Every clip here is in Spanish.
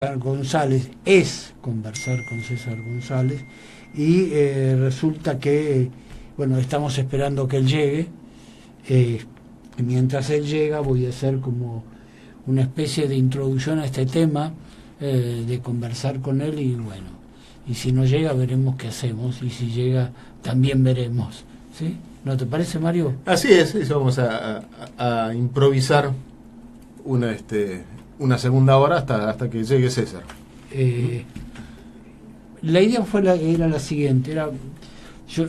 González es conversar con César González y resulta que, bueno, estamos esperando que él llegue. Mientras él llega voy a hacer como una especie de introducción a este tema, de conversar con él y bueno, y si no llega veremos qué hacemos y si llega también veremos, ¿sí? ¿No te parece, Mario? Así es, vamos a improvisar una segunda hora hasta que llegue César. La idea era la siguiente,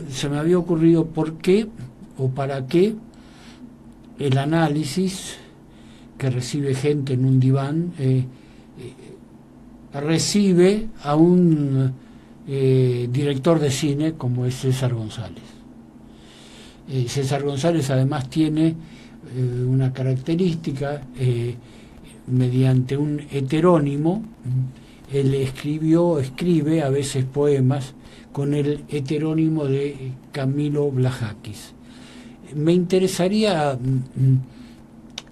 se me había ocurrido por qué o para qué el análisis que recibe gente en un diván recibe a un director de cine como es César González. César González además tiene una característica, mediante un heterónimo. Él escribe a veces poemas con el heterónimo de Camilo Blajakis. Me interesaría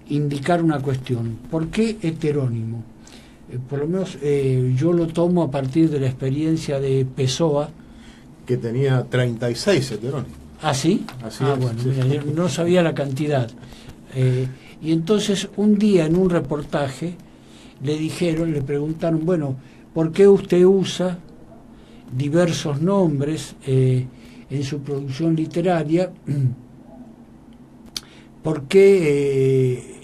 indicar una cuestión. ¿Por qué heterónimo? Por lo menos yo lo tomo a partir de la experiencia de Pessoa, que tenía 36 heterónimos. ¿Ah, sí? Así es, bueno, sí. mira, yo no sabía la cantidad. Y entonces un día en un reportaje le preguntaron, bueno, ¿por qué usted usa diversos nombres en su producción literaria? ¿Por qué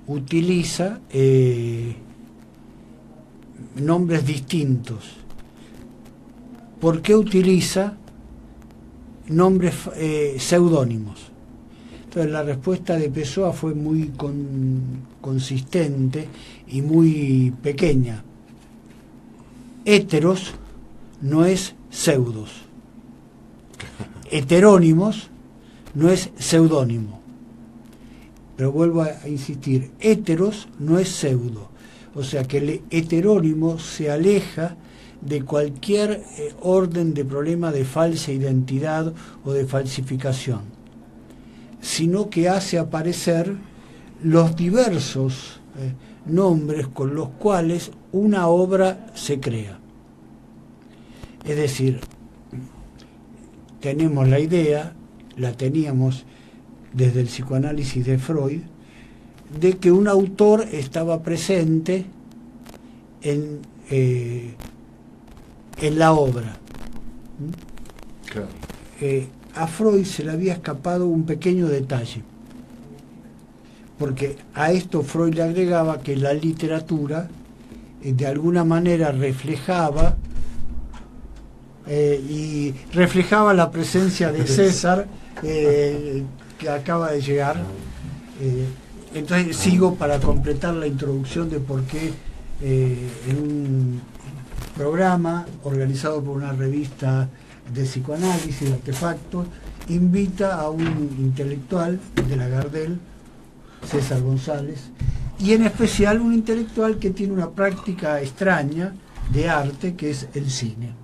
utiliza nombres distintos? ¿Por qué utiliza nombres seudónimos? Entonces la respuesta de Pessoa fue muy consistente y muy pequeña. Héteros no es pseudos. Heterónimos no es seudónimo. Pero vuelvo a insistir, héteros no es pseudo. O sea que el heterónimo se aleja de cualquier orden de problema de falsa identidad o de falsificación, sino que hace aparecer los diversos nombres con los cuales una obra se crea. Es decir, tenemos la idea, la teníamos desde el psicoanálisis de Freud, de que un autor estaba presente en la obra. Claro. A Freud se le había escapado un pequeño detalle, porque a esto Freud le agregaba que la literatura de alguna manera reflejaba la presencia de César, que acaba de llegar. Entonces sigo para completar la introducción de por qué en un programa organizado por una revista de psicoanálisis, de Artefactos, invita a un intelectual de la Gardel, César González, y en especial un intelectual que tiene una práctica extraña de arte, que es el cine.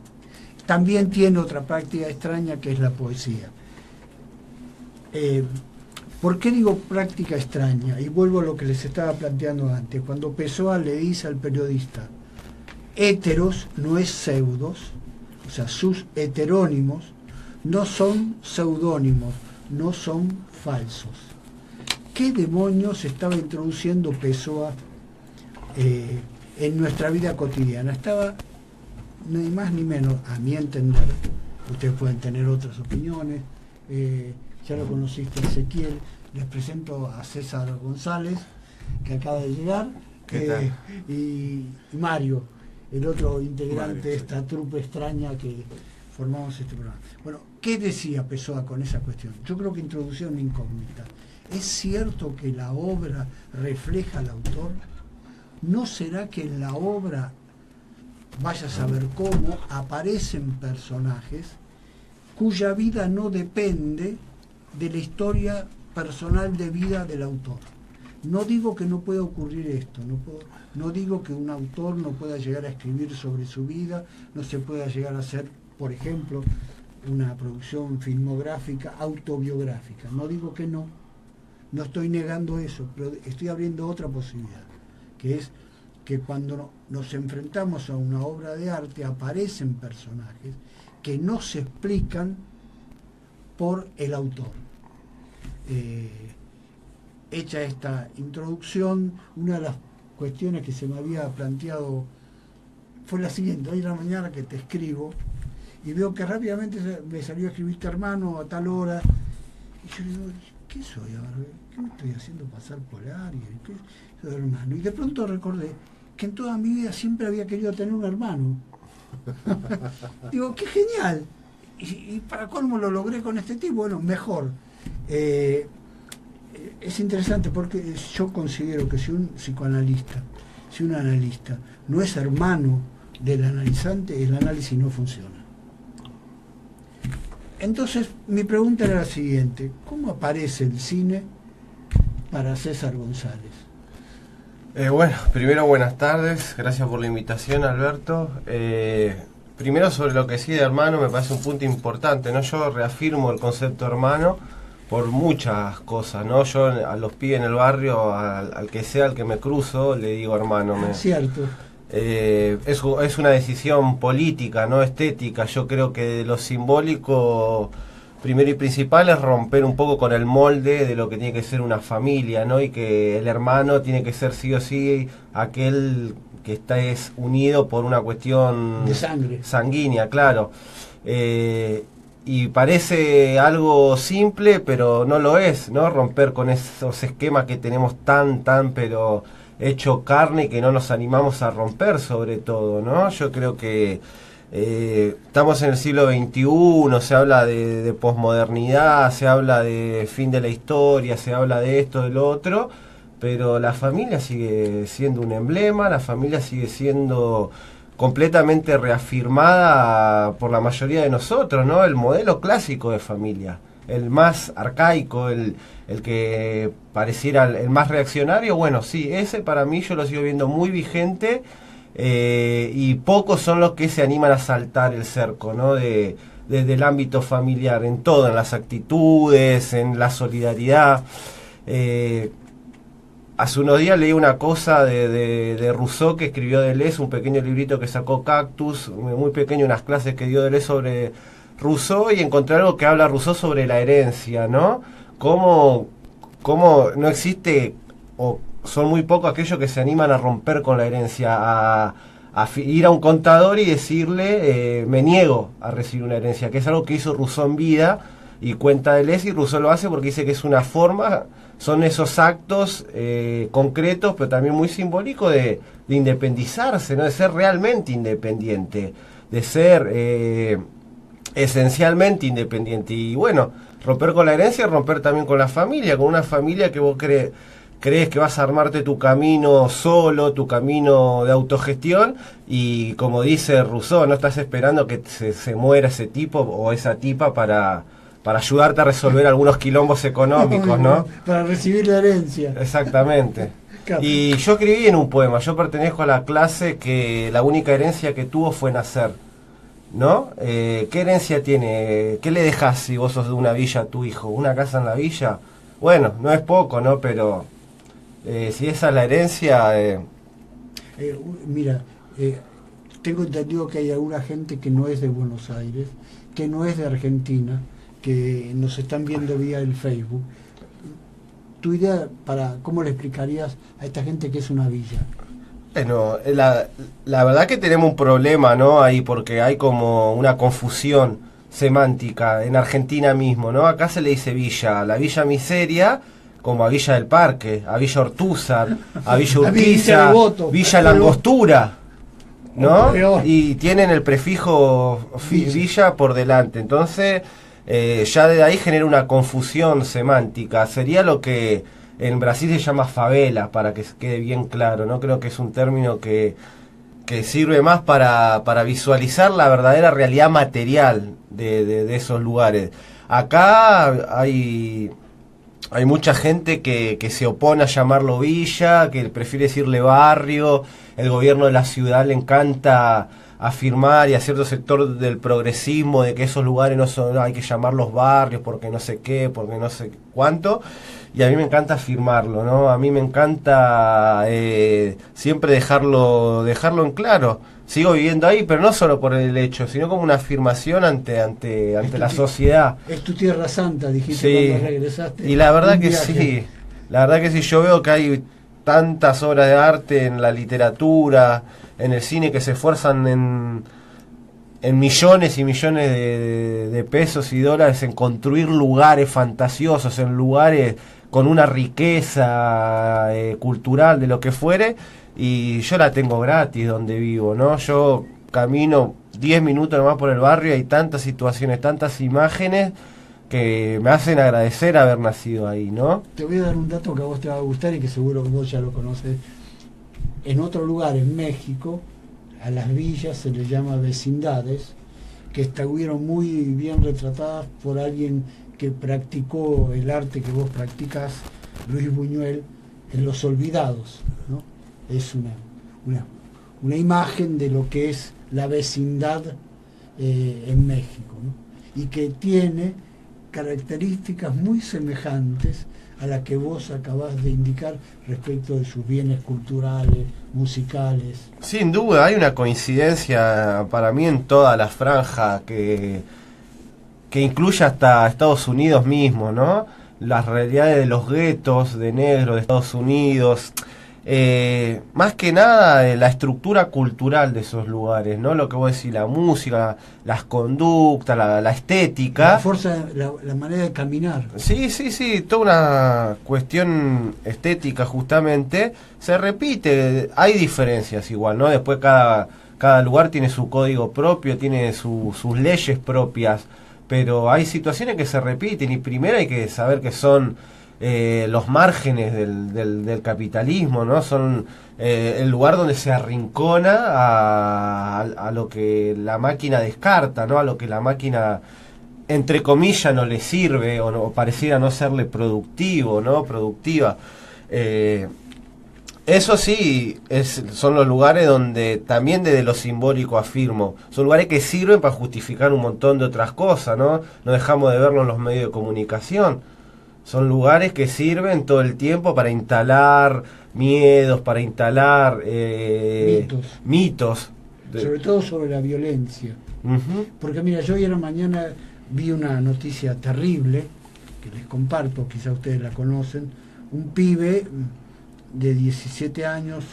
También tiene otra práctica extraña, que es la poesía. ¿Por qué digo práctica extraña? Y vuelvo a lo que les estaba planteando antes. Cuando Pessoa le dice al periodista, héteros no es pseudos, o sea, sus heterónimos no son seudónimos, no son falsos. ¿Qué demonios estaba introduciendo Pessoa en nuestra vida cotidiana? Estaba, ni más ni menos, a mi entender, ustedes pueden tener otras opiniones, ya lo conociste, Ezequiel, les presento a César González, que acaba de llegar, y Mario, el otro integrante de esta trupe extraña que formamos este programa. Bueno, ¿qué decía Pessoa con esa cuestión? Yo creo que introducía una incógnita. ¿Es cierto que la obra refleja al autor? ¿No será que en la obra, vaya a saber cómo, aparecen personajes cuya vida no depende de la historia personal de vida del autor? No digo que no pueda ocurrir esto, no digo que un autor no pueda llegar a escribir sobre su vida, no se pueda llegar a hacer, por ejemplo, una producción filmográfica autobiográfica. No digo que no estoy negando eso, pero estoy abriendo otra posibilidad, que es que cuando nos enfrentamos a una obra de arte, aparecen personajes que no se explican por el autor. Hecha esta introducción, una de las cuestiones que se me había planteado fue la siguiente: hoy en la mañana que te escribo y veo que rápidamente me salió a escribirte hermano a tal hora, y yo digo, ¿qué soy ahora? ¿Qué me estoy haciendo pasar por alguien? ¿Qué soy hermano? Y de pronto recordé que en toda mi vida siempre había querido tener un hermano. Digo, qué genial. Y para colmo lo logré con este tipo, bueno, mejor. Es interesante porque yo considero que si un psicoanalista, si un analista no es hermano del analizante, el análisis no funciona. Entonces, mi pregunta era la siguiente: ¿cómo aparece el cine para César González? Bueno, primero buenas tardes, gracias por la invitación, Alberto. Primero sobre lo que sí de hermano me parece un punto importante, ¿no? Yo reafirmo el concepto hermano por muchas cosas, ¿no? Yo a los pibes en el barrio, al que sea, al que me cruzo, le digo hermano. Cierto. Es una decisión política, no estética. Yo creo que de lo simbólico, primero y principal, es romper un poco con el molde de lo que tiene que ser una familia, ¿no? Y que el hermano tiene que ser sí o sí aquel que es unido por una cuestión de sangre, sanguínea, claro. Y parece algo simple, pero no lo es, ¿no? Romper con esos esquemas que tenemos pero hecho carne y que no nos animamos a romper, sobre todo, ¿no? Yo creo que estamos en el siglo XXI, se habla de posmodernidad, se habla de fin de la historia, se habla de esto, de lo otro, pero la familia sigue siendo un emblema, la familia sigue siendo completamente reafirmada por la mayoría de nosotros, ¿no? El modelo clásico de familia, el más arcaico, el que pareciera el más reaccionario, bueno, sí, ese para mí yo lo sigo viendo muy vigente, y pocos son los que se animan a saltar el cerco, ¿no? Desde el ámbito familiar, en todo, en las actitudes, en la solidaridad. Hace unos días leí una cosa de Rousseau, que escribió Deleuze, un pequeño librito que sacó Cactus, muy pequeño, unas clases que dio Deleuze sobre Rousseau, y encontré algo que habla Rousseau sobre la herencia, ¿no? Cómo no existe, o son muy pocos aquellos que se animan a romper con la herencia, a ir a un contador y decirle, me niego a recibir una herencia, que es algo que hizo Rousseau en vida, y cuenta Deleuze, y Rousseau lo hace porque dice que es una forma, son esos actos concretos, pero también muy simbólicos de independizarse, ¿no? De ser realmente independiente, de ser esencialmente independiente. Y bueno, romper con la herencia, romper también con la familia, con una familia que vos crees que vas a armarte tu camino solo, tu camino de autogestión, y como dice Rousseau, no estás esperando que se muera ese tipo o esa tipa para ayudarte a resolver algunos quilombos económicos, ¿no? Para recibir la herencia. Exactamente. Y yo escribí en un poema, yo pertenezco a la clase que la única herencia que tuvo fue nacer, ¿no? ¿Qué herencia tiene? ¿Qué le dejas si vos sos de una villa a tu hijo? ¿Una casa en la villa? Bueno, no es poco, ¿no? Pero si esa es la herencia... Mira, tengo entendido que hay alguna gente que no es de Buenos Aires, que no es de Argentina, que nos están viendo vía el Facebook. ¿Tu idea cómo le explicarías a esta gente que es una villa? Bueno, la verdad que tenemos un problema, ¿no? Ahí, porque hay como una confusión semántica en Argentina mismo, ¿no? Acá se le dice villa, a la Villa Miseria, como a Villa del Parque, a Villa Ortúzar, a Villa Urquiza, Villa La Angostura, ¿no? Y tienen el prefijo villa por delante. Entonces, ya de ahí genera una confusión semántica. Sería lo que en Brasil se llama favela, para que quede bien claro, ¿no? Creo que es un término que sirve más para visualizar la verdadera realidad material de esos lugares. Acá hay mucha gente que se opone a llamarlo villa, que prefiere decirle barrio. El gobierno de la ciudad le encanta afirmar, y a cierto sector del progresismo, de que esos lugares no hay que llamarlos barrios porque no sé qué, porque no sé cuánto. y a mí me encanta afirmarlo, ¿no? A mí me encanta siempre dejarlo en claro. Sigo viviendo ahí, pero no solo por el hecho, sino como una afirmación ante la sociedad. Es tu tierra santa, dijiste Sí, cuando regresaste. y la verdad que viaje. sí, la verdad que sí, yo veo que hay tantas obras de arte en la literatura, en el cine, que se esfuerzan en millones y millones de pesos y dólares en construir lugares fantasiosos, en lugares con una riqueza cultural de lo que fuere, y yo la tengo gratis donde vivo, ¿no? Yo camino 10 minutos nomás por el barrio y hay tantas situaciones, tantas imágenes que me hacen agradecer haber nacido ahí, ¿no? Te voy a dar un dato que a vos te va a gustar y que seguro que vos ya lo conoces. En otro lugar, en México, a las villas se les llama vecindades, que estuvieron muy bien retratadas por alguien que practicó el arte que vos practicás, Luis Buñuel, en Los Olvidados, ¿no? Es una imagen de lo que es la vecindad en México, ¿no? Y que tiene características muy semejantes a las que vos acabás de indicar respecto de sus bienes culturales, musicales. Sin duda, hay una coincidencia para mí en toda la franja que incluye hasta Estados Unidos mismo, ¿no? Las realidades de los guetos de negro de Estados Unidos, más que nada la estructura cultural de esos lugares, ¿no? Lo que vos decís, la música, las conductas, la estética. La fuerza, la manera de caminar. Sí, toda una cuestión estética justamente. Se repite, hay diferencias igual, ¿no? Después cada lugar tiene su código propio, tiene sus leyes propias, pero hay situaciones que se repiten, y primero hay que saber que son los márgenes del capitalismo, ¿no? Son el lugar donde se arrincona a lo que la máquina descarta, ¿no? A lo que la máquina, entre comillas, no le sirve, o pareciera no serle productivo, ¿no? Productiva. Eso sí, son los lugares donde también desde lo simbólico afirmo, son lugares que sirven para justificar un montón de otras cosas, ¿no? No dejamos de verlo en los medios de comunicación. Son lugares que sirven todo el tiempo para instalar miedos, para instalar mitos. Sobre todo sobre la violencia. Uh-huh. Porque mira, yo hoy en la mañana vi una noticia terrible, que les comparto, quizá ustedes la conocen. Un pibe de 17 años,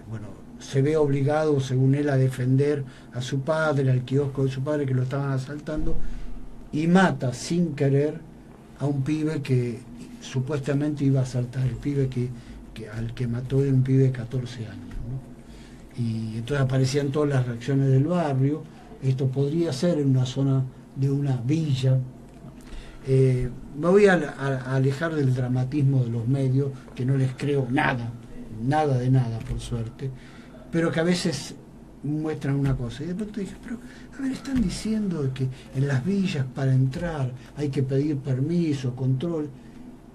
bueno, se ve obligado, según él, a defender a su padre, al kiosco de su padre, que lo estaban asaltando, y mata sin querer a un pibe que supuestamente iba a asaltar. El pibe al que mató era un pibe de 14 años, ¿no? Y entonces aparecían todas las reacciones del barrio. Esto podría ser en una zona de una villa. Me voy a alejar del dramatismo de los medios, que no les creo nada de nada, por suerte, pero que a veces muestran una cosa. Y de pronto dije, pero, a ver, están diciendo que en las villas para entrar hay que pedir permiso, control.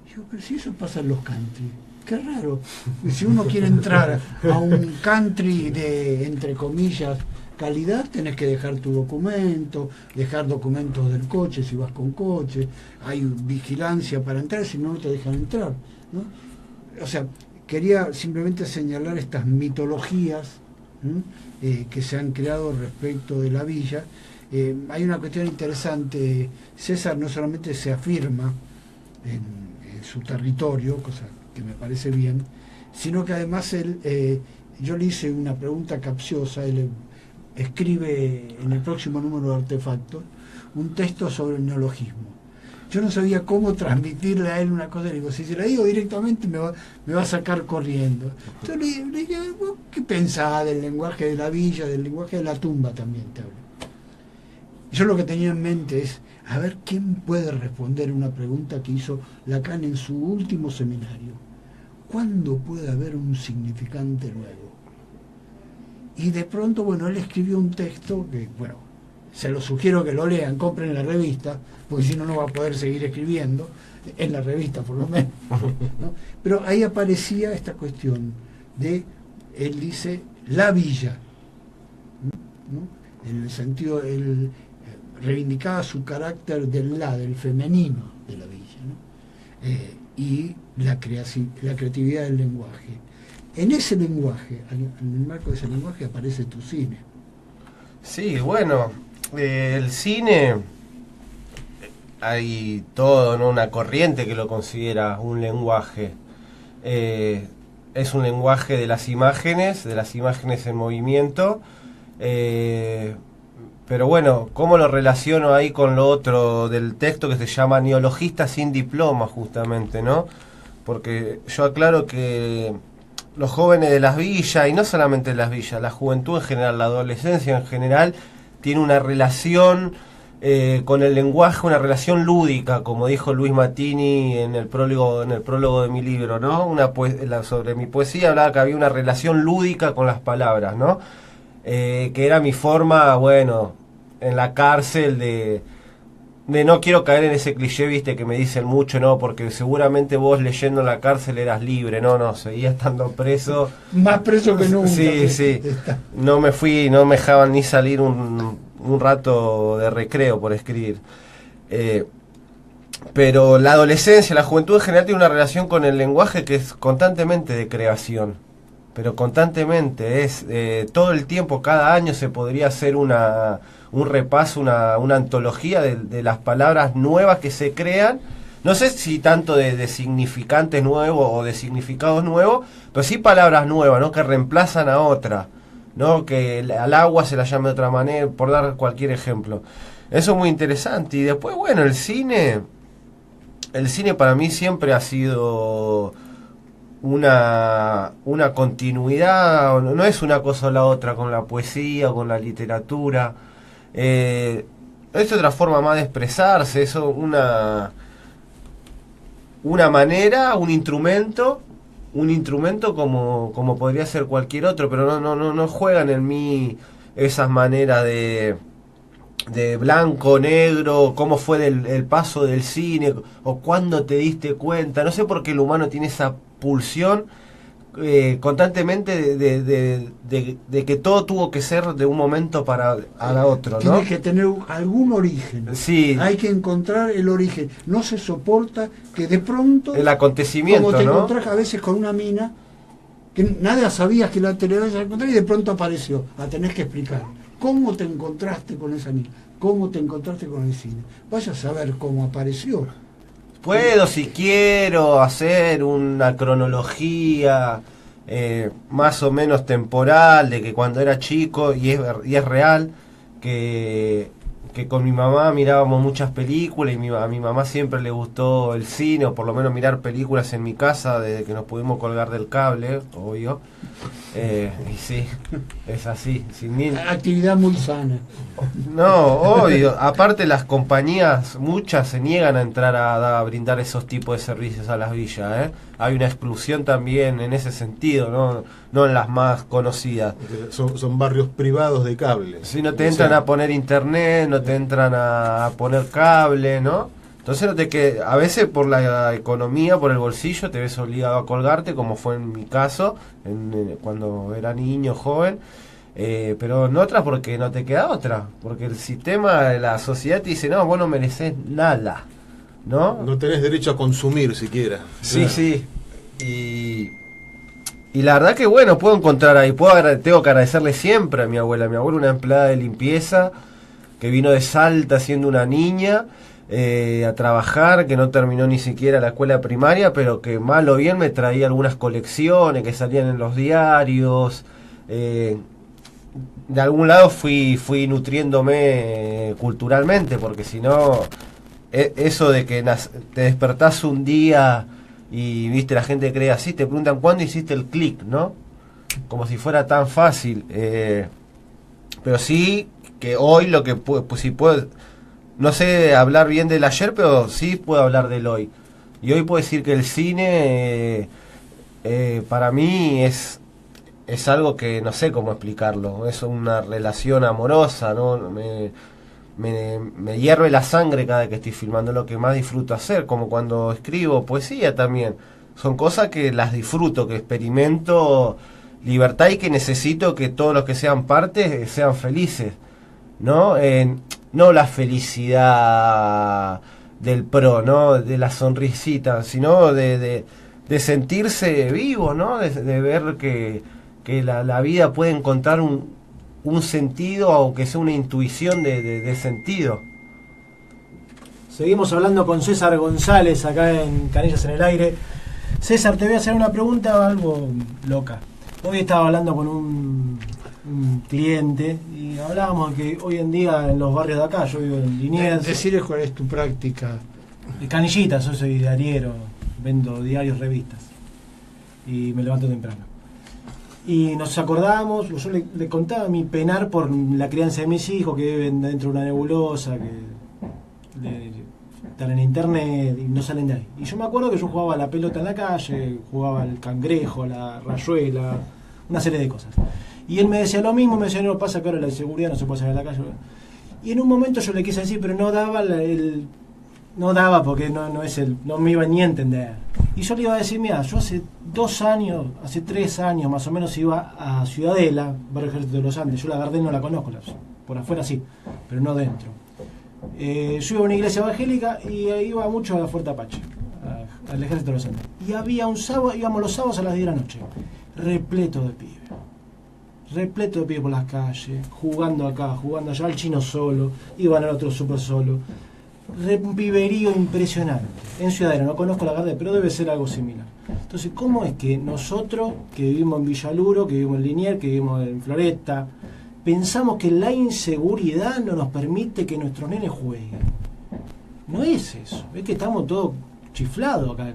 Digo, pero si eso pasa en los country, qué raro. Si uno quiere entrar a un country de, entre comillas, calidad, tenés que dejar tu documento, dejar documentos del coche si vas con coche, hay vigilancia para entrar, si no, no te dejan entrar, ¿no? O sea, quería simplemente señalar estas mitologías que se han creado respecto de la villa. Hay una cuestión interesante. César no solamente se afirma en su territorio, cosa que me parece bien, sino que además él, yo le hice una pregunta capciosa. Él escribe en el próximo número de Artefactos un texto sobre el neologismo. Yo no sabía cómo transmitirle a él una cosa, le digo, si se la digo directamente me va a sacar corriendo. Entonces le dije, ¿vos qué pensás del lenguaje de la villa, del lenguaje de la tumba? También te hablo. Yo lo que tenía en mente es, a ver quién puede responder una pregunta que hizo Lacan en su último seminario. ¿Cuándo puede haber un significante nuevo? Y de pronto, bueno, él escribió un texto que, bueno, se lo sugiero que lo lean, compren la revista, porque si no, no va a poder seguir escribiendo, en la revista por lo menos, ¿no? Pero ahí aparecía esta cuestión de, él dice, la villa, ¿no? En el sentido, él reivindicaba su carácter del femenino de la villa, ¿no? y la creatividad del lenguaje. En ese lenguaje, en el marco de ese lenguaje, aparece tu cine. Sí, bueno, el cine, hay todo, ¿no? Una corriente que lo considera un lenguaje. Es un lenguaje de las imágenes en movimiento. Pero bueno, ¿cómo lo relaciono ahí con lo otro del texto que se llama Neologista sin diploma, justamente, ¿no? Porque yo aclaro que los jóvenes de las villas, y no solamente de las villas, la juventud en general, la adolescencia en general, tiene una relación con el lenguaje, una relación lúdica, como dijo Luis Mattini en el prólogo de mi libro, ¿no? Sobre mi poesía hablaba que había una relación lúdica con las palabras, ¿no? Que era mi forma, bueno, en la cárcel de no quiero caer en ese cliché, viste, que me dicen mucho, ¿no? Porque seguramente vos leyendo en la cárcel eras libre, no, seguía estando preso. Más preso que nunca. Sí. No me dejaban ni salir un rato de recreo por escribir. Pero la adolescencia, la juventud en general tiene una relación con el lenguaje que es constantemente de creación. Pero constantemente, es todo el tiempo, cada año se podría hacer un repaso, una antología de las palabras nuevas que se crean. No sé si tanto de significantes nuevos o de significados nuevos, pero sí palabras nuevas, ¿no? Que reemplazan a otra, ¿no? Que al agua se la llame de otra manera, por dar cualquier ejemplo. Eso es muy interesante. Y después, bueno, el cine para mí siempre ha sido una continuidad, no es una cosa o la otra con la poesía o con la literatura. Es otra forma más de expresarse, eso una manera, un instrumento como podría ser cualquier otro, pero no juegan en mí esas maneras de blanco, negro, cómo fue el paso del cine, o cuándo te diste cuenta. No sé por qué el humano tiene esa pulsión constantemente de que todo tuvo que ser de un momento para otro, ¿no? Tiene que tener algún origen. Sí. Hay que encontrar el origen. No se soporta que de pronto, el acontecimiento, como te ¿no? encontrás a veces con una mina que nada sabías que la te le ibas a encontrar y de pronto apareció. La tenés que explicar. ¿Cómo te encontraste con esa mina? ¿Cómo te encontraste con el cine? Vaya a saber cómo apareció. Puedo, si quiero, hacer una cronología más o menos temporal de que cuando era chico, y es real, que con mi mamá mirábamos muchas películas, y a mi mamá siempre le gustó el cine, o por lo menos mirar películas en mi casa desde que nos pudimos colgar del cable, obvio. Y sí, es así. Actividad muy sana. No, obvio. Aparte, las compañías, muchas se niegan a entrar a brindar esos tipos de servicios a las villas, ¿eh? Hay una exclusión también en ese sentido, no en las más conocidas. Son barrios privados de cable. Si no te entran a poner internet, no te entran a poner cable, ¿no? Entonces a veces por la economía, por el bolsillo, te ves obligado a colgarte, como fue en mi caso, cuando era niño, joven. Pero en otras porque no te queda otra, porque el sistema de la sociedad te dice, no, vos no mereces nada, ¿no? No tenés derecho a consumir siquiera. Sí, claro. Sí. Y la verdad que bueno, puedo encontrar ahí, tengo que agradecerle siempre a mi abuela. Mi abuela, una empleada de limpieza que vino de Salta siendo una niña a trabajar, que no terminó ni siquiera la escuela primaria, pero que mal o bien me traía algunas colecciones que salían en los diarios. De algún lado fui nutriéndome culturalmente, porque si no, eso de que te despertás un día y viste la gente cree así, te preguntan cuándo hiciste el clic, ¿no? Como si fuera tan fácil. Pero sí que hoy lo que si puedo, no sé hablar bien del ayer, pero sí puedo hablar del hoy. Y hoy puedo decir que el cine para mí es algo que no sé cómo explicarlo. Es una relación amorosa, ¿no? Me hierve la sangre cada vez que estoy filmando, lo que más disfruto hacer, como cuando escribo poesía también. Son cosas que las disfruto, que experimento libertad y que necesito que todos los que sean parte sean felices, ¿no? No la felicidad del pro, ¿no? De la sonrisita, sino de sentirse vivo, ¿no? De ver que la vida puede encontrar un sentido, aunque sea una intuición de sentido. Seguimos hablando con César González acá en Canillas en el Aire. César, te voy a hacer una pregunta algo loca. Hoy estaba hablando con un cliente y hablábamos de que hoy en día en los barrios de acá, yo vivo en Liniers. Decirles cuál es tu práctica. Canillitas, yo soy diariero, vendo diarios, revistas y me levanto temprano. Y nos acordábamos, yo le contaba mi penar por la crianza de mis hijos que viven dentro de una nebulosa, que están en internet y no salen de ahí. Y yo me acuerdo que yo jugaba a la pelota en la calle, jugaba al cangrejo, a la rayuela, una serie de cosas. Y él me decía lo mismo, me decía, no, pasa que ahora la inseguridad, no se puede salir a la calle. Y en un momento yo le quise decir, pero no daba porque no me iba ni a entender. Y yo le iba a decir, mira, yo hace 3 años más o menos iba a Ciudadela, Barrio Ejército de los Andes. Yo la Gardel no la conozco, por afuera sí, pero no dentro. Yo iba a una iglesia evangélica y iba mucho a la Fuerte Apache, al Ejército de los Andes. Y había un sábado, íbamos los sábados a las 10 de la noche, repleto de pibes por las calles, jugando acá, jugando allá, al chino solo, iban al otro súper solo. Un piberío impresionante. En Ciudadela, no conozco la Gardel, pero debe ser algo similar. Entonces, ¿cómo es que nosotros, que vivimos en Villaluro, que vivimos en Liniers, que vivimos en Floresta, pensamos que la inseguridad no nos permite que nuestros nenes jueguen? No es eso, es que estamos todos chiflados acá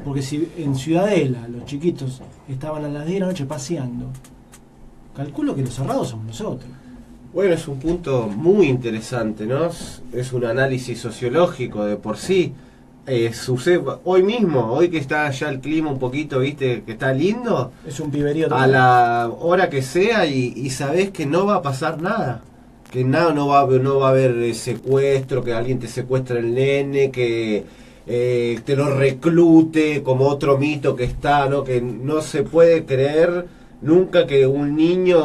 porque si en Ciudadela los chiquitos estaban a las 10 de la noche paseando, calculo que los cerrados somos nosotros. Bueno, es un punto muy interesante, ¿no? Es un análisis sociológico de por sí. Sucede hoy mismo, hoy que está ya el clima un poquito, viste, que está lindo. Es un piberío a total. la hora que sea y sabés que no va a pasar nada. Que nada, no va a haber secuestro, que alguien te secuestra el nene, que te lo reclute, como otro mito que está, ¿no? Que no se puede creer nunca que un niño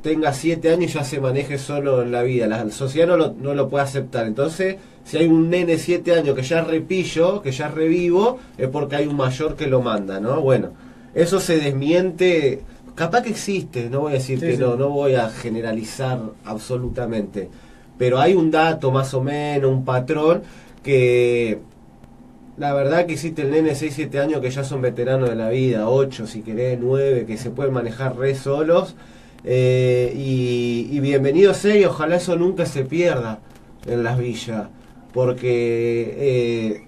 tenga 7 años y ya se maneje solo en la vida. La sociedad no lo puede aceptar. Entonces, si hay un nene de 7 años que ya es repillo, que ya es revivo, es porque hay un mayor que lo manda, ¿no? Bueno, eso se desmiente. Capaz que existe, no voy a decir que no voy a generalizar absolutamente. Pero hay un dato más o menos, un patrón, que la verdad que existe el nene de 6, 7 años que ya son veteranos de la vida, 8 si querés, 9, que se pueden manejar re solos. Y bienvenido sea, y ojalá eso nunca se pierda en las villas. Porque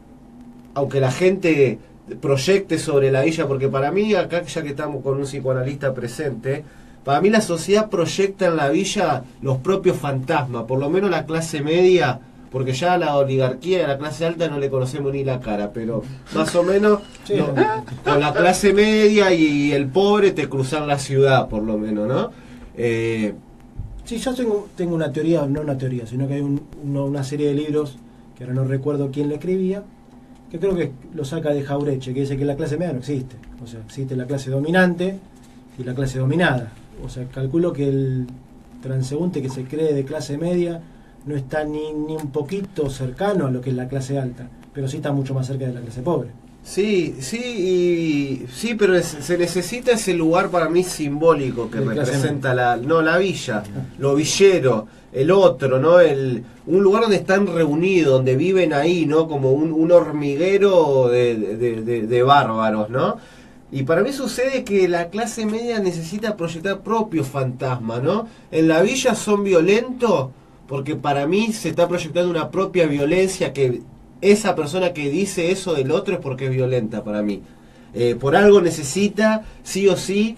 aunque la gente proyecte sobre la villa, porque para mí, acá ya que estamos con un psicoanalista presente, para mí la sociedad proyecta en la villa los propios fantasmas, por lo menos la clase media, porque ya a la oligarquía y a la clase alta no le conocemos ni la cara, pero más o menos Sí. con la clase media y el pobre te cruzan la ciudad, por lo menos, ¿no? Sí, yo tengo una teoría, no una teoría, sino que hay una serie de libros, que ahora no recuerdo quién le escribía, que creo que lo saca de Jaureche, que dice que la clase media no existe. O sea, existe la clase dominante y la clase dominada. O sea, calculo que el transeúnte que se cree de clase media no está ni un poquito cercano a lo que es la clase alta, pero sí está mucho más cerca de la clase pobre. Sí, pero se necesita ese lugar para mí simbólico que De clase representa la villa, lo villero, el otro, ¿no? Un lugar donde están reunidos, donde viven ahí, ¿no? Como un hormiguero de bárbaros, ¿no? Y para mí sucede que la clase media necesita proyectar propios fantasmas, ¿no? En la villa son violentos porque para mí se está proyectando una propia violencia, que esa persona que dice eso del otro es porque es violenta para mí. Por algo necesita, sí o sí,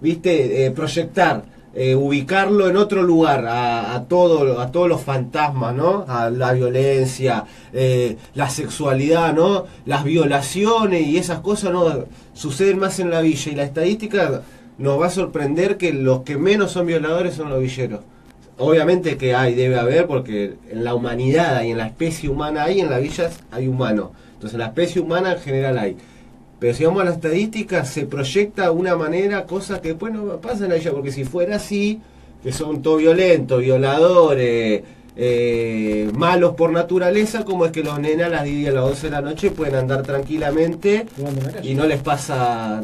¿viste? Proyectar, ubicarlo en otro lugar, a todos los fantasmas, ¿no? A la violencia, la sexualidad, ¿no? Las violaciones y esas cosas, ¿no? Suceden más en la villa, y la estadística nos va a sorprender que los que menos son violadores son los villeros. Obviamente que debe haber, porque en la humanidad y en la especie humana en las villas hay humanos. Entonces en la especie humana en general hay. Pero si vamos a la estadística, se proyecta de una manera cosas que después no pasan en la villa, porque si fuera así, que son todos violentos, violadores, malos por naturaleza, como es que los nenes a las 10 y a las 11 de la noche pueden andar tranquilamente Jugando en la calle. y no les pasa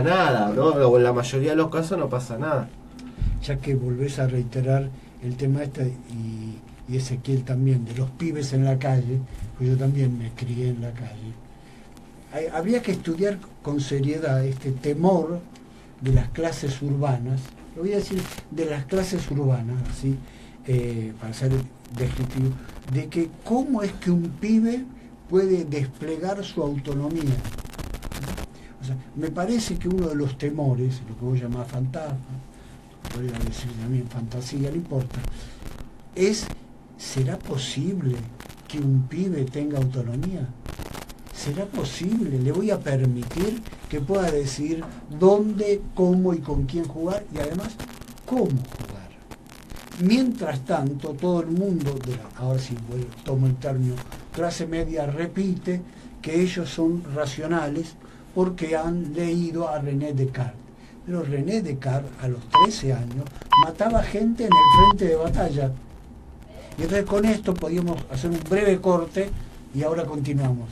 nada, ¿no? O en la mayoría de los casos no pasa nada. Ya que volvés a reiterar el tema y Ezequiel también, de los pibes en la calle, pues yo también me crié en la calle. Habría que estudiar con seriedad este temor de las clases urbanas, lo voy a decir, de las clases urbanas, ¿sí? Para ser descriptivo, de que cómo es que un pibe puede desplegar su autonomía. O sea, me parece que uno de los temores, lo que vos llamás fantasma, podría decir también fantasía, no importa, ¿será posible que un pibe tenga autonomía? ¿Será posible? ¿Le voy a permitir que pueda decidir dónde, cómo y con quién jugar? Y además, ¿cómo jugar? Mientras tanto, todo el mundo, ahora sí tomo el término clase media, repite que ellos son racionales porque han leído a René Descartes. Pero René Descartes, a los 13 años, mataba gente en el frente de batalla. Y entonces con esto podíamos hacer un breve corte y ahora continuamos.